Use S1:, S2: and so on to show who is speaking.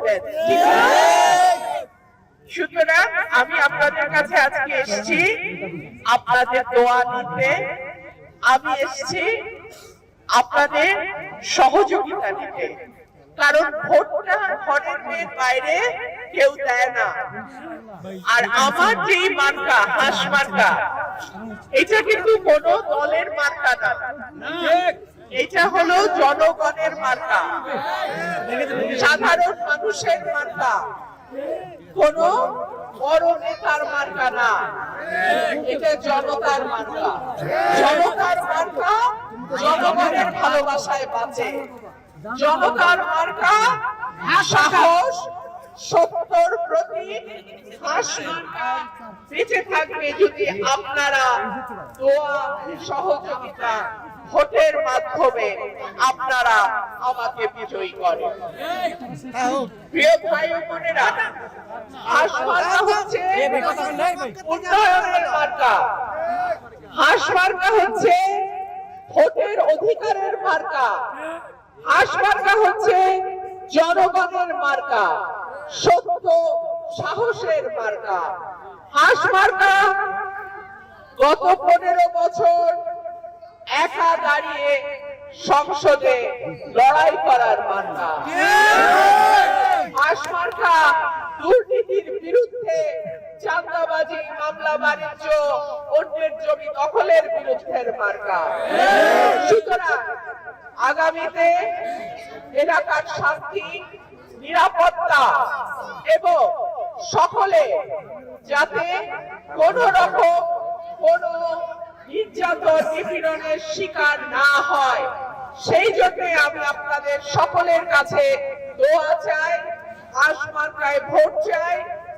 S1: করবেন। সুতরাং আমি আপনাদের কাছে আজকে এসেছি আপনাদের দোয়া নিতে, আমি এসেছি আপনাদের সহযোগিতা নিতে, কারণ ভোটটা ঘরের বাইরে কেউ দেয় না। আর আমার যেই মার্কা, হাঁস মার্কা, এটা কিন্তু কোনো দলের মার্কা না, এটা হলো জনগণের মার্কা, সাধারণ মানুষের মার্কা, কোন বড় নেতার মার্কা না, এটা জনতার মার্কা। জনতার মার্কা জনগণের ভালোবাসায় বাঁচে, জনতার মার্কা সাহস, সত্যর প্রতি হাঁস মার্কা বেঁচে থাকবে যদি আপনারা দোয়া, সহযোগিতা, ভোটের মাধ্যমে আপনারা আমাকে বিজয়ী করেন। প্রিয় ভাই ও বোনেরা, হাঁস মার্কা হচ্ছে উন্নয়নের মার্কা, হাঁস মার্কা হচ্ছে ভোটের অধিকারের মার্কা, হাঁস মার্কা হচ্ছে জনগণের মার্কা, সত্য সাহসের মার্কা। হাঁস মার্কা গত 15 বছর একা দাঁড়িয়ে সংসদে লড়াই করার মার্কা। হাঁস মার্কা দুর্নীতির বিরুদ্ধে, চাঁদাবাজি, মামলা বাণিজ্য, অন্যের জমি দখলের বিরুদ্ধের মার্কা। সুতরাং আগামীতে এলাকার শান্তি, নিরাপত্তা এবং সকলে যাতে কোন রকম কোন নির্যাতন, নিপীড়নের শিকার না হয়, সেই জন্য আমি আপনাদের সকলের কাছে দোয়া চাই, হাঁস মার্কায় ভোট চাই।